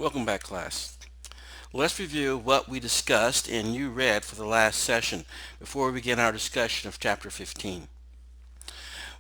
Welcome back, class. Let's review what we discussed and you read for the last session before we begin our discussion of Chapter 15.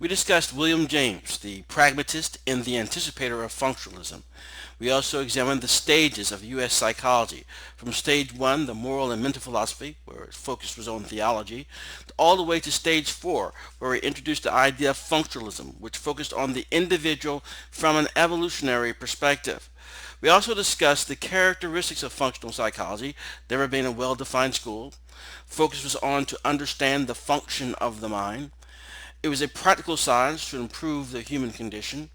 We discussed William James, the pragmatist and the anticipator of functionalism. We also examined the stages of U.S. psychology, from stage 1, the moral and mental philosophy, where its focus was on theology, all the way to stage 4, where we introduced the idea of functionalism, which focused on the individual from an evolutionary perspective. We also discussed the characteristics of functional psychology, never being a well-defined school. Focus was on to understand the function of the mind. It was a practical science to improve the human condition.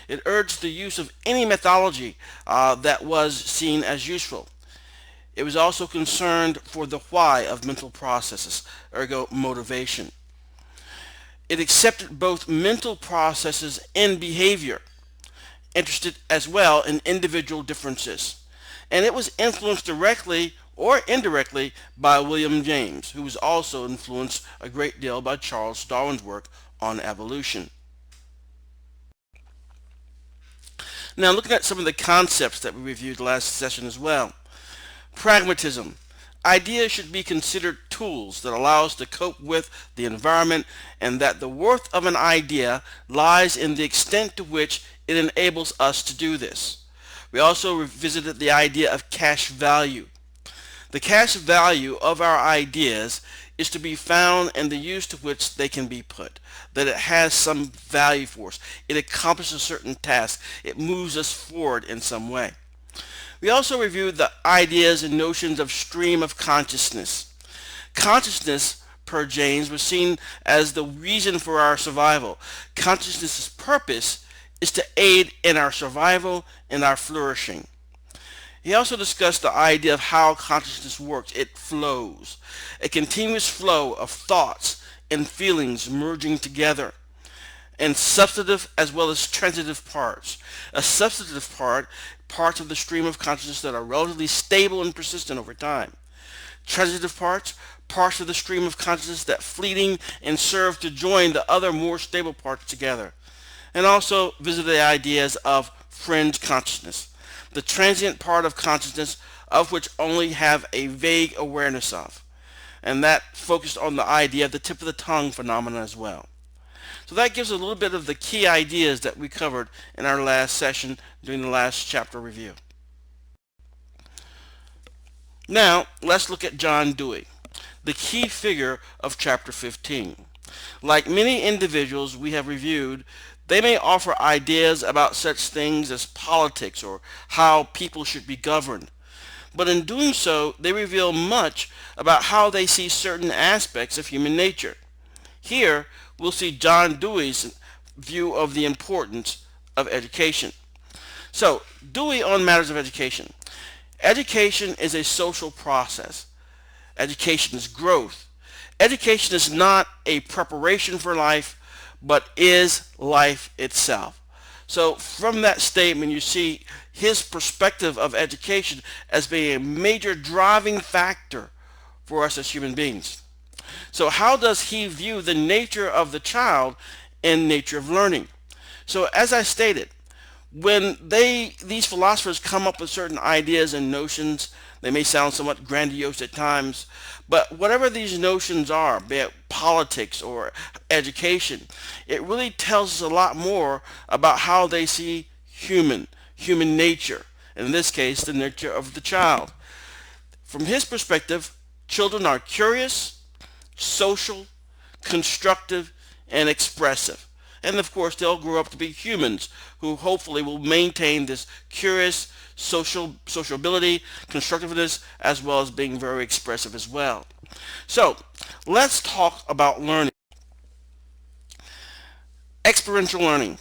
It urged the use of any methodology that was seen as useful. It was also concerned for the why of mental processes, ergo motivation. It accepted both mental processes and behavior, interested as well in individual differences. And it was influenced directly or indirectly by William James, who was also influenced a great deal by Charles Darwin's work on evolution. Now, looking at some of the concepts that we reviewed last session as well. Pragmatism. Ideas should be considered tools that allow us to cope with the environment, and that the worth of an idea lies in the extent to which it enables us to do this. We also revisited the idea of cash value. The cash value of our ideas is to be found in the use to which they can be put, that it has some value for us. It accomplishes a certain task. It moves us forward in some way. We also reviewed the ideas and notions of stream of consciousness. Consciousness, per James, was seen as the reason for our survival. Consciousness's purpose is to aid in our survival and our flourishing. He also discussed the idea of how consciousness works. It flows. A continuous flow of thoughts and feelings merging together, and substantive as well as transitive parts. A substantive part, parts of the stream of consciousness that are relatively stable and persistent over time. Transitive parts, parts of the stream of consciousness that fleeting and serve to join the other more stable parts together. And also visit the ideas of fringe consciousness, the transient part of consciousness of which only have a vague awareness of. And that focused on the idea of the tip of the tongue phenomena as well. So that gives a little bit of the key ideas that we covered in our last session during the last chapter review. Now, let's look at John Dewey, the key figure of chapter 15. Like many individuals we have reviewed, they may offer ideas about such things as politics or how people should be governed. But in doing so, they reveal much about how they see certain aspects of human nature. Here, we'll see John Dewey's view of the importance of education. So, Dewey on matters of education. Education is a social process. Education is growth. Education is not a preparation for life, but is life itself. So from that statement, you see his perspective of education as being a major driving factor for us as human beings. So how does he view the nature of the child and nature of learning? So as I stated, when these philosophers come up with certain ideas and notions, they may sound somewhat grandiose at times, but whatever these notions are, be it politics or education, it really tells us a lot more about how they see human nature, in this case the nature of the child. From his perspective, children are curious, social, constructive, and expressive. And of course, they'll grow up to be humans who hopefully will maintain this curious sociability, constructiveness, as well as being very expressive as well. So, let's talk about learning. Experiential learning.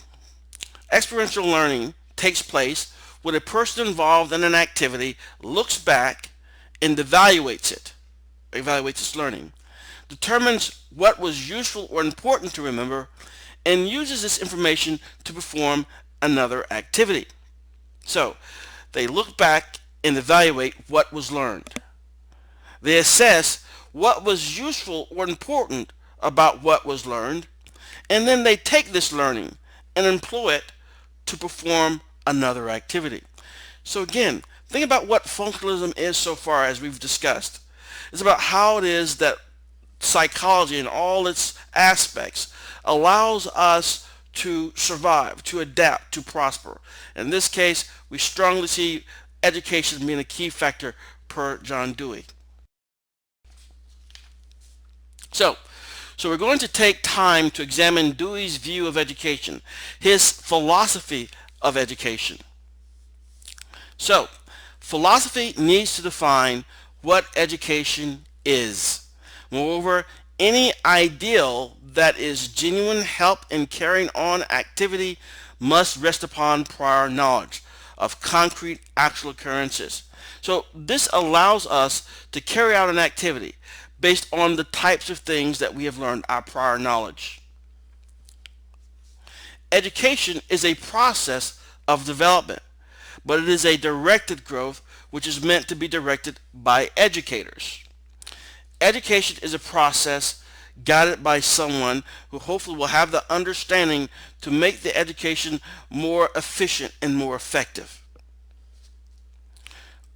Experiential learning takes place when a person involved in an activity looks back and evaluates its learning, determines what was useful or important to remember, and uses this information to perform another activity. So, they look back and evaluate what was learned. They assess what was useful or important about what was learned, and then they take this learning and employ it to perform another activity. So again, think about what functionalism is so far as we've discussed. It's about how it is that psychology in all its aspects allows us to survive, to adapt, to prosper. In this case, we strongly see education being a key factor per John Dewey. So, so we're going to take time to examine Dewey's view of education, his philosophy of education. So, philosophy needs to define what education is. Moreover, any ideal that is genuine help in carrying on activity must rest upon prior knowledge of concrete actual occurrences. So this allows us to carry out an activity based on the types of things that we have learned, our prior knowledge. Education is a process of development, but it is a directed growth which is meant to be directed by educators. Education is a process guided by someone who hopefully will have the understanding to make the education more efficient and more effective.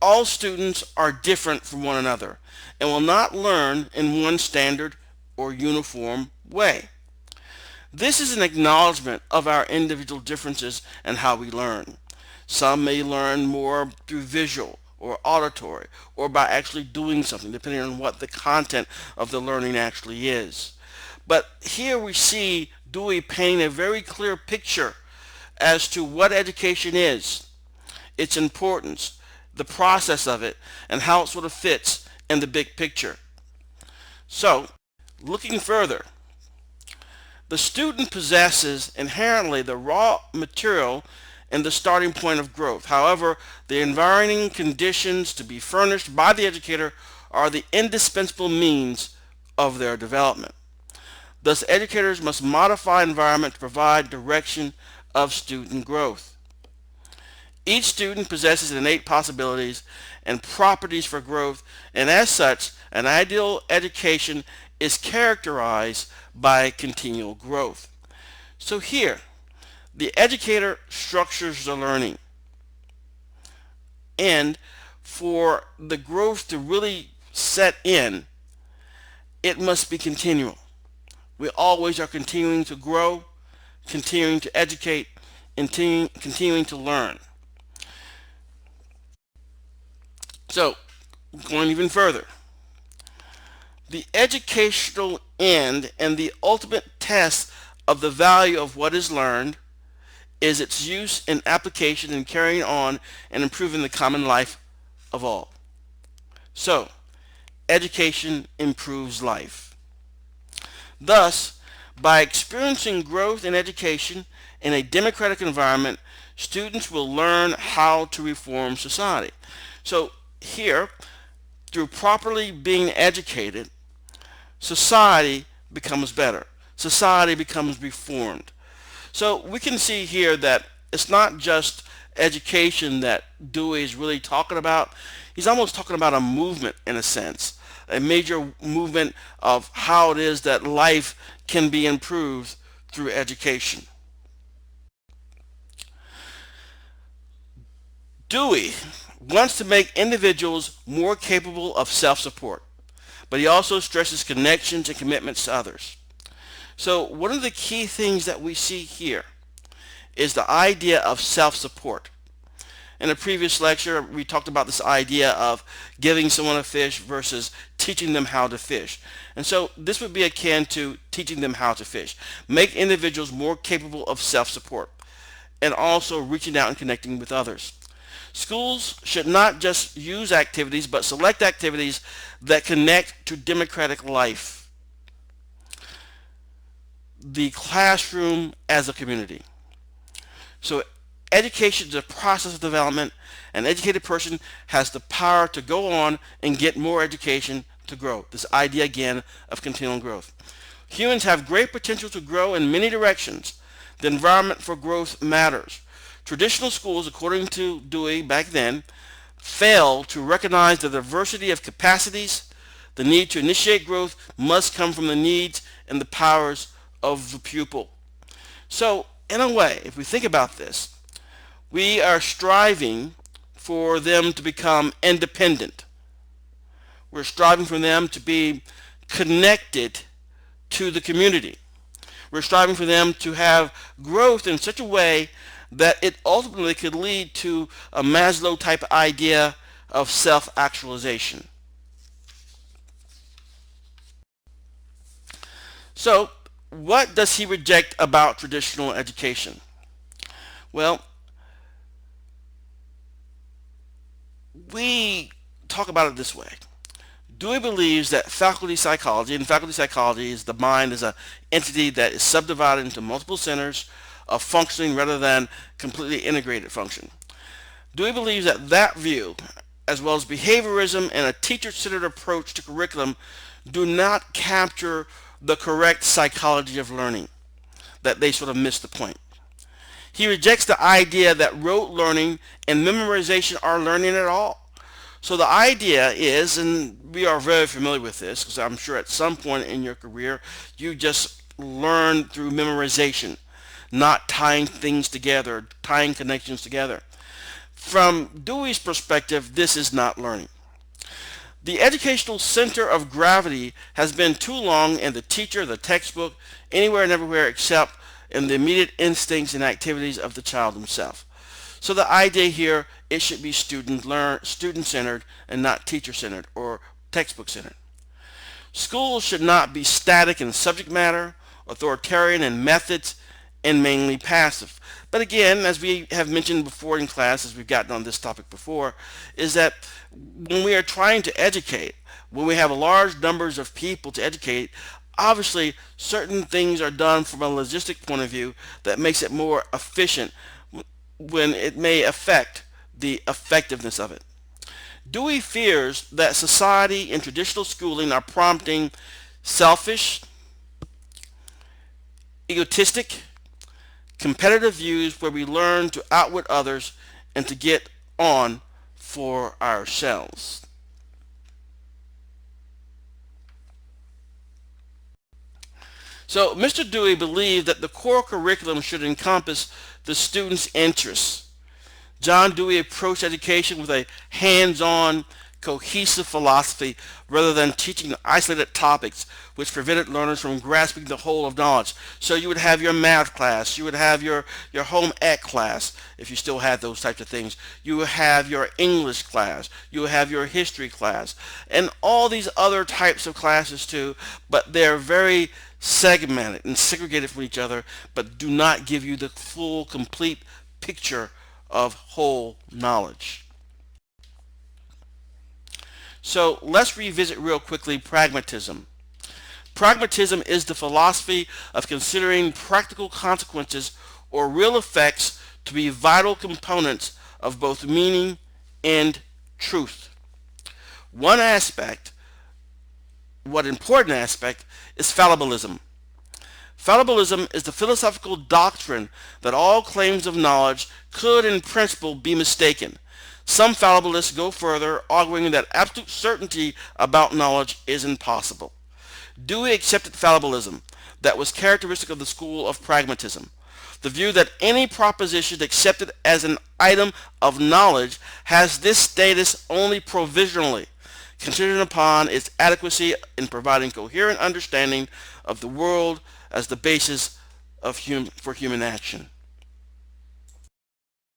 All students are different from one another and will not learn in one standard or uniform way. This is an acknowledgement of our individual differences and how we learn. Some may learn more through visual or auditory or by actually doing something, depending on what the content of the learning actually is. But here we see Dewey painting a very clear picture as to what education is, its importance, the process of it, and how it sort of fits in the big picture. So, looking further, the student possesses inherently the raw material and the starting point of growth. However, the environing conditions to be furnished by the educator are the indispensable means of their development. Thus, educators must modify environment to provide direction of student growth. Each student possesses innate possibilities and properties for growth, and as such, an ideal education is characterized by continual growth. So here, the educator structures the learning, and for the growth to really set in, it must be continual. We always are continuing to grow, continuing to educate, and continuing to learn. So, going even further, the educational end and the ultimate test of the value of what is learned is its use and application in carrying on and improving the common life of all. So, education improves life. Thus, by experiencing growth in education in a democratic environment, students will learn how to reform society. So here, through properly being educated, society becomes better. Society becomes reformed. So we can see here that it's not just education that Dewey is really talking about. He's almost talking about a movement in a sense, a major movement of how it is that life can be improved through education. Dewey wants to make individuals more capable of self-support, but he also stresses connections and commitments to others. So one of the key things that we see here is the idea of self-support. In a previous lecture, we talked about this idea of giving someone a fish versus teaching them how to fish. And so this would be akin to teaching them how to fish. Make individuals more capable of self-support and also reaching out and connecting with others. Schools should not just use activities, but select activities that connect to democratic life. The classroom as a community. So education is a process of development. An educated person has the power to go on and get more education to grow. This idea again of continual growth. Humans have great potential to grow in many directions. The environment for growth matters. Traditional schools, according to Dewey back then, fail to recognize the diversity of capacities. The need to initiate growth must come from the needs and the powers of the pupil. So, in a way, if we think about this, we are striving for them to become independent. We're striving for them to be connected to the community. We're striving for them to have growth in such a way that it ultimately could lead to a Maslow type idea of self-actualization. So, what does he reject about traditional education? Well, we talk about it this way. Dewey believes that faculty psychology, and faculty psychology is the mind as an entity that is subdivided into multiple centers of functioning rather than completely integrated function. Dewey believes that that view, as well as behaviorism and a teacher-centered approach to curriculum, do not capture the correct psychology of learning, that they sort of miss the point. He rejects the idea that rote learning and memorization are learning at all. So the idea is, and we are very familiar with this because I'm sure at some point in your career you just learn through memorization, not tying things together, tying connections together. From Dewey's perspective, this is not learning. The educational center of gravity has been too long in the teacher, the textbook, anywhere and everywhere except in the immediate instincts and activities of the child himself. So the idea here, it should be student-centered and not teacher-centered or textbook-centered. Schools should not be static in subject matter, authoritarian in methods, and mainly passive. But again, as we have mentioned before in class, as we've gotten on this topic before, is that when we are trying to educate, when we have large numbers of people to educate, obviously certain things are done from a logistic point of view that makes it more efficient when it may affect the effectiveness of it. Dewey fears that society and traditional schooling are prompting selfish, egotistic, competitive views where we learn to outwit others and to get on for ourselves. So Mr. Dewey believed that the core curriculum should encompass the student's interests. John Dewey approached education with a hands-on, cohesive philosophy rather than teaching isolated topics which prevented learners from grasping the whole of knowledge. So you would have your math class, you would have your home ec class, if you still had those types of things. You would have your English class, you would have your history class, and all these other types of classes too, but they're very segmented and segregated from each other, but do not give you the full, complete picture of whole knowledge. So let's revisit real quickly pragmatism. Pragmatism is the philosophy of considering practical consequences or real effects to be vital components of both meaning and truth. One important aspect is fallibilism. Fallibilism is the philosophical doctrine that all claims of knowledge could in principle be mistaken. Some fallibilists go further, arguing that absolute certainty about knowledge is impossible. Dewey accepted fallibilism that was characteristic of the school of pragmatism. The view that any proposition accepted as an item of knowledge has this status only provisionally, contingent upon its adequacy in providing coherent understanding of the world as the basis for human action.